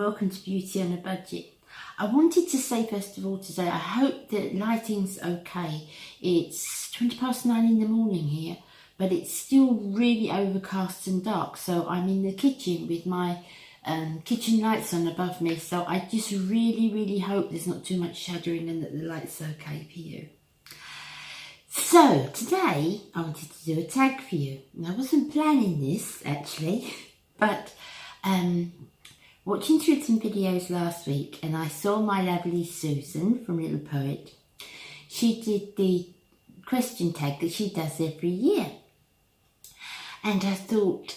welcome to Beauty on a Budget. I wanted to say first of all today, I hope that lighting's okay. It's 9:20 in the morning here, but it's still really overcast and dark, so I'm in the kitchen with my kitchen lights on above me, so I just really hope there's not too much shadowing and that the light's okay for you. So today I wanted to do a tag for you, and I wasn't planning this actually, but watching through some videos last week, and I saw my lovely Susan from Little Poet. She did the question tag that she does every year, and I thought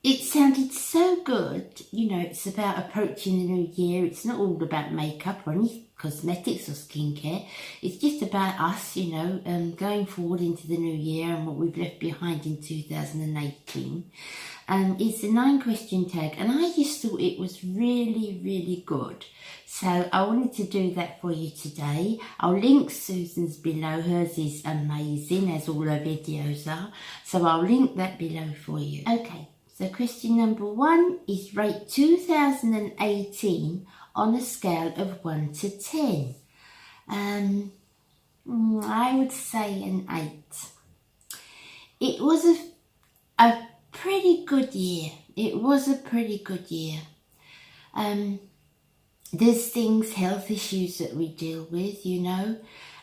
it sounded so good. You know, it's about approaching the new year. It's not all about makeup or any cosmetics or skincare. It's just about us, you know, going forward into the new year and what we've left behind in 2018. It's a 9-question tag, and I just thought it was really good. So I wanted to do that for you today. I'll link Susan's below. Hers is amazing, as all her videos are. So I'll link that below for you. Okay, so question number 1 is rate 2018 on a scale of 1 to 10. I would say an 8. It was a pretty good year. It was a pretty good year. There's things, health issues that we deal with, you know,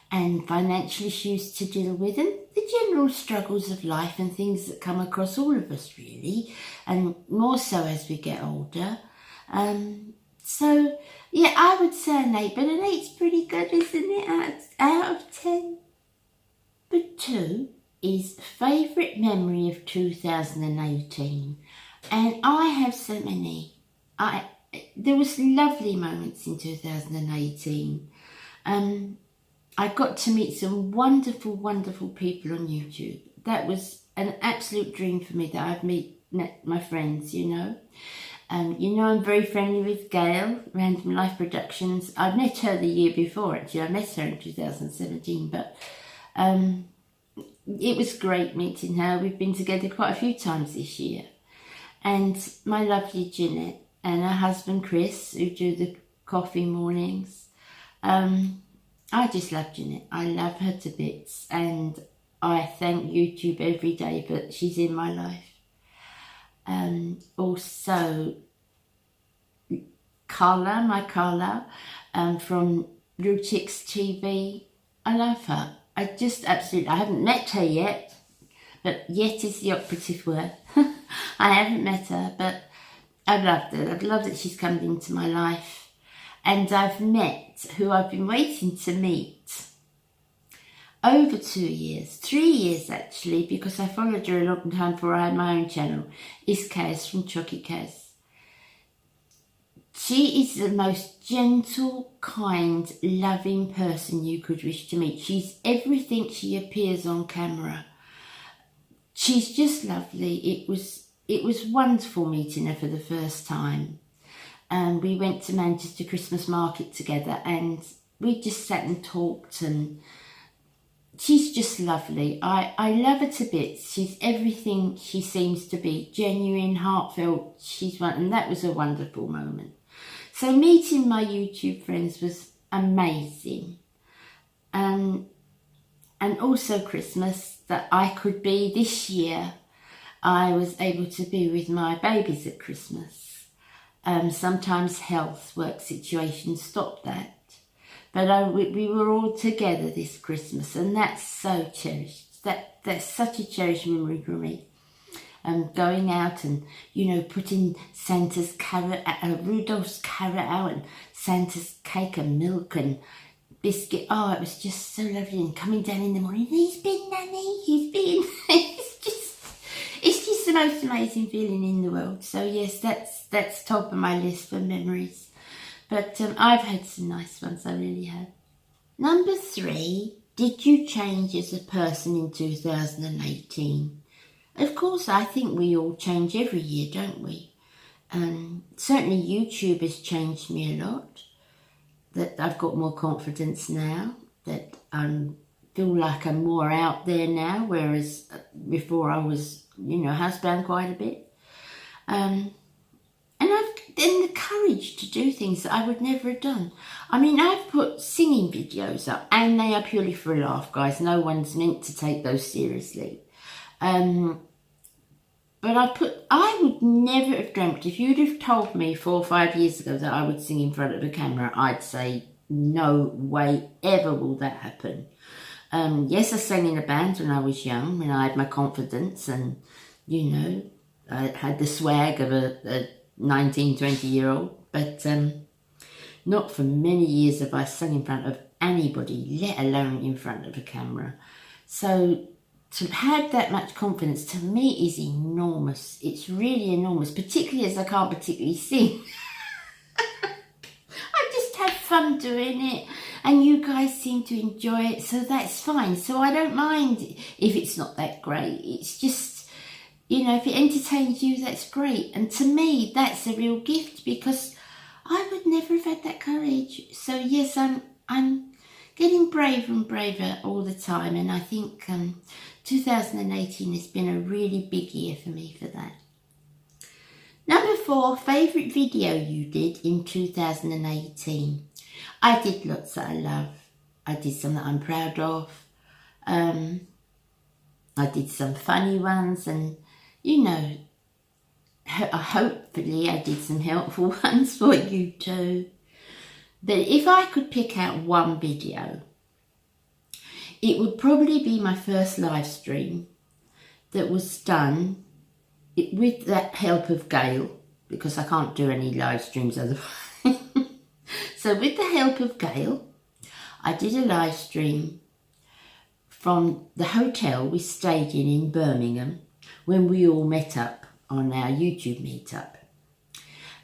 and financial issues to deal with, and the general struggles of life and things that come across all of us really, and more so as we get older. So yeah, I would say an 8, but an 8's pretty good, isn't it, out of 10? But 2 is favourite memory of 2018, and I have so many. There was lovely moments in 2018. I got to meet some wonderful people on YouTube. That was an absolute dream for me, that I've met my friends, you know. You know, I'm very friendly with Gail, Random Life Productions. I met her the year before, actually. I met her in 2017, but it was great meeting her. We've been together quite a few times this year. And my lovely Jeanette and her husband Chris, who do the coffee mornings. I just love Jeanette. I love her to bits, and I thank YouTube every day that she's in my life. Also, Carla, my Carla, from Blue Chicks TV. I love her. I haven't met her yet, but yet is the operative word. I haven't met her, but I've loved her. I've loved that she's come into my life. And I've met who I've been waiting to meet over 2 years, 3 years actually, because I followed her a long time before I had my own channel, is Kaz from Chocky Kaz. She is the most gentle, kind, loving person you could wish to meet. She's everything she appears on camera. She's just lovely. It was wonderful meeting her for the first time. We went to Manchester Christmas market together, and we just sat and talked, and she's just lovely. I love her to bits. She's everything she seems to be, genuine, heartfelt. She's one, and that was a wonderful moment. So meeting my YouTube friends was amazing. And also Christmas, that I could be this year. I was able to be with my babies at Christmas. Sometimes health, work situations stopped that. But we were all together this Christmas, and that's so cherished. That's such a cherished memory for me. Going out and, you know, putting Santa's carrot, Rudolph's carrot out, and Santa's cake and milk and biscuit. Oh, it was just so lovely. And coming down in the morning, he's been, Nanny, he's been. It's just the most amazing feeling in the world. So yes, that's top of my list for memories. But I've had some nice ones, I really have. Number 3, did you change as a person in 2018? Of course, I think we all change every year, don't we? Certainly YouTube has changed me a lot. That I've got more confidence now, that I feel like I'm more out there now, whereas before I was, you know, housebound quite a bit. And then the courage to do things that I would never have done. I mean, I've put singing videos up, and they are purely for a laugh, guys. No one's meant to take those seriously. But I would never have dreamt, if you'd have told me 4 or 5 years ago that I would sing in front of a camera, I'd say, no way ever will that happen. Yes, I sang in a band when I was young, when I had my confidence and, you know, I had the swag of a 19, 20-year-old, but not for many years have I sung in front of anybody, let alone in front of a camera. So to have that much confidence, to me, is enormous. It's really enormous, particularly as I can't particularly sing. I just have fun doing it, and you guys seem to enjoy it, so that's fine. So I don't mind if it's not that great. It's just, you know, if it entertains you, that's great. And to me, that's a real gift, because I would never have had that courage. So yes, I'm getting braver and braver all the time, and I think 2018 has been a really big year for me for that. Number 4, favourite video you did in 2018. I did lots that I love. I did some that I'm proud of. I did some funny ones, and, you know, hopefully I did some helpful ones for you too. But if I could pick out one video, it would probably be my first live stream that was done with the help of Gail, because I can't do any live streams otherwise. So with the help of Gail, I did a live stream from the hotel we stayed in Birmingham when we all met up on our YouTube meetup.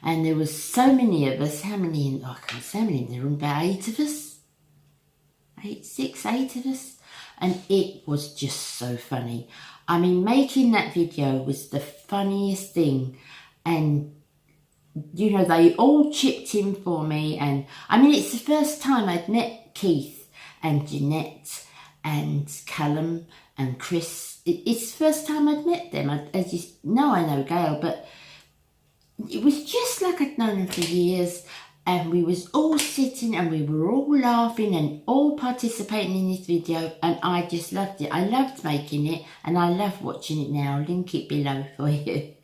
And there was so many of us. How many? I can't say how many in the room. About 8 of us. 8 of us. And it was just so funny. I mean, making that video was the funniest thing. And, you know, they all chipped in for me. And, I mean, it's the first time I'd met Keith and Jeanette and Callum and Chris. It's the first time I'd met them. As you know, I know Gail, but it was just like I'd known them for years, and we was all sitting and we were all laughing and all participating in this video, and I just loved it. I loved making it, and I love watching it now. I'll link it below for you.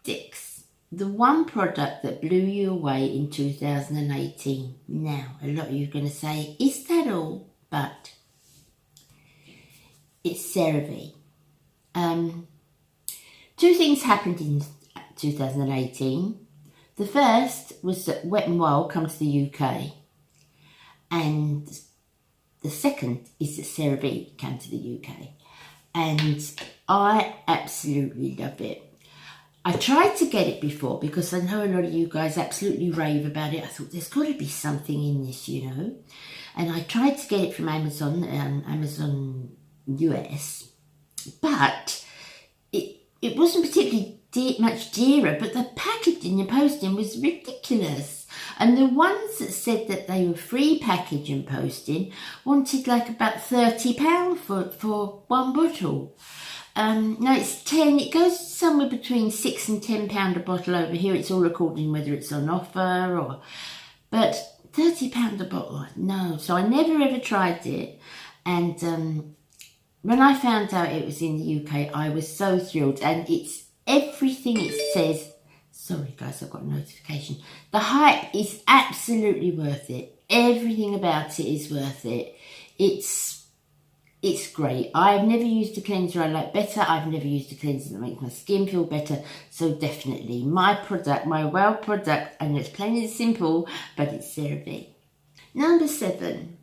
6. The one product that blew you away in 2018. Now, a lot of you are going to say, is that all? But it's CeraVe. 2 things happened in 2018. The first was that Wet n Wild come to the UK, and the second is that CeraVe came to the UK, and I absolutely love it. I tried to get it before because I know a lot of you guys absolutely rave about it. I thought there's got to be something in this, you know, and I tried to get it from Amazon, Amazon US, but it wasn't particularly much dearer, but the packaging and posting was ridiculous. And the ones that said that they were free package and posting wanted like about £30 for one bottle. No, it's 10. It goes somewhere between £6 and £10 a bottle over here. It's all according whether it's on offer or, but £30 a bottle, no. So I never ever tried it, and when I found out it was in the UK, I was so thrilled, and it's everything it says. Sorry guys, I've got a notification. The hype is absolutely worth it. Everything about it is worth it. It's great. I've never used a cleanser I like better. I've never used a cleanser that makes my skin feel better. So definitely my product, my wow product, and it's plain and simple, but it's CeraVe. Number 7.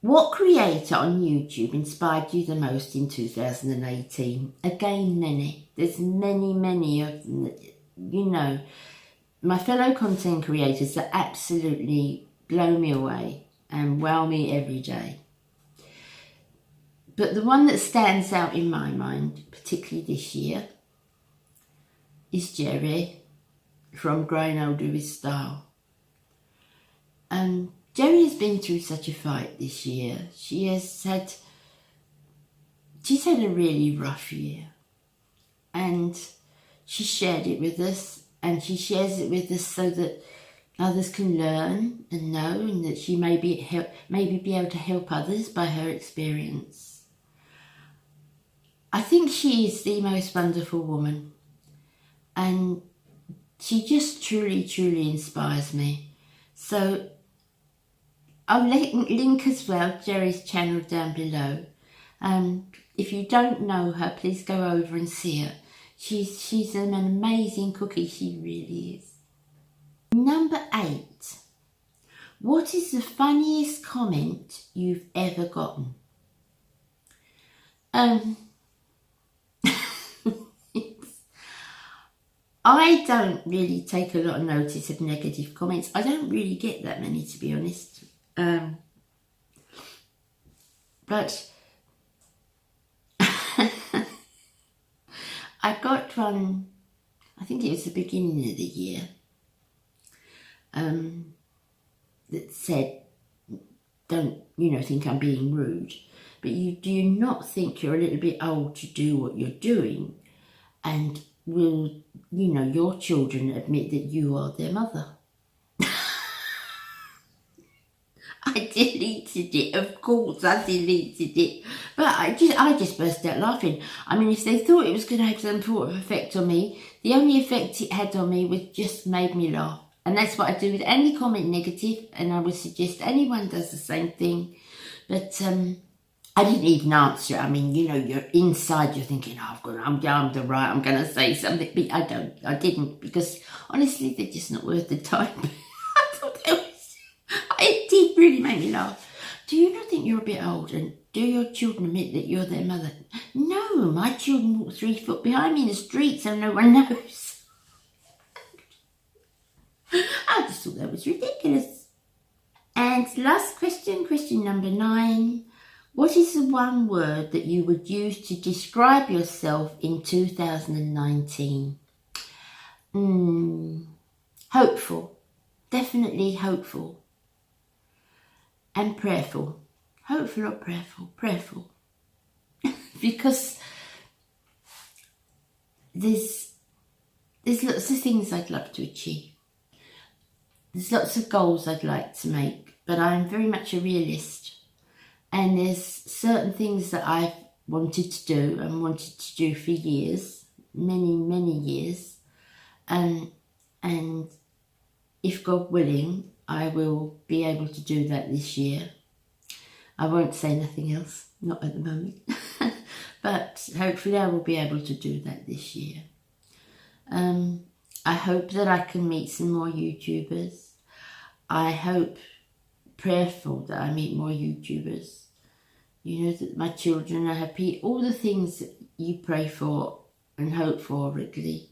What creator on YouTube inspired you the most in 2018? Again, many. There's many of them that, you know, my fellow content creators that absolutely blow me away and wow me every day. But the one that stands out in my mind, particularly this year, is Geris from Growing Older with Style. Geris has been through such a fight this year. She's had a really rough year, and she shared it with us, and she shares it with us so that others can learn and know, and that she may be able to help others by her experience. I think she is the most wonderful woman, and she just truly, truly inspires me. So I'll link as well Geris Channel down below. If you don't know her, please go over and see her. She's an amazing cookie, she really is. Number 8. What is the funniest comment you've ever gotten? I don't really take a lot of notice of negative comments. I don't really get that many, to be honest. But I got one, I think it was the beginning of the year, that said, don't, think I'm being rude, but do you not think you're a little bit old to do what you're doing? And will, your children admit that you are their mother? I deleted it, of course I deleted it, but I just burst out laughing. I mean, if they thought it was going to have some sort of effect on me, the only effect it had on me was just made me laugh. And that's what I do with any comment negative, and I would suggest anyone does the same thing. But I didn't even answer it. I mean, you're inside, you're thinking, oh, I'm the right, I'm going to say something, but I didn't, because honestly, they're just not worth the time. I thought it did really make me laugh. Do you not think you're a bit old, and do your children admit that you're their mother? No, my children walk 3 foot behind me in the street so no one knows. I just thought that was ridiculous. And last question, question number 9. What is the one word that you would use to describe yourself in 2019? Hopeful. Definitely hopeful. And prayerful. Hopeful or prayerful? Prayerful. Because there's lots of things I'd love to achieve. There's lots of goals I'd like to make, but I'm very much a realist. And there's certain things that I've wanted to do and wanted to do for years, many, many years. And if God willing, I will be able to do that this year. I won't say nothing else, not at the moment. But hopefully I will be able to do that this year. I hope that I can meet some more YouTubers. I hope, prayerful, that I meet more YouTubers. That my children are happy. All the things that you pray for and hope for, Wrigley.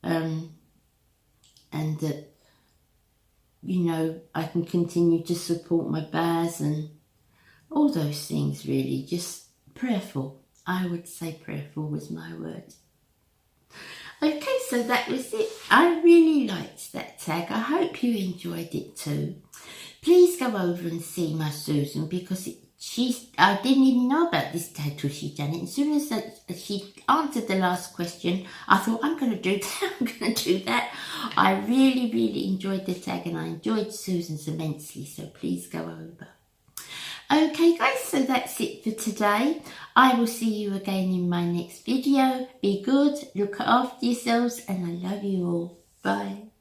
And that, I can continue to support my bears and all those things, really. Just prayerful. I would say prayerful was my word. Okay, so that was it. I really liked that tag. I hope you enjoyed it too. Please go over and see my Susan, because I didn't even know about this tag till she'd done it. As soon as she answered the last question, I thought, I'm going to do that, I'm going to do that. I really, really enjoyed the tag, and I enjoyed Susan's immensely, so please go over. Okay guys, so that's it for today. I will see you again in my next video. Be good, look after yourselves, and I love you all. Bye.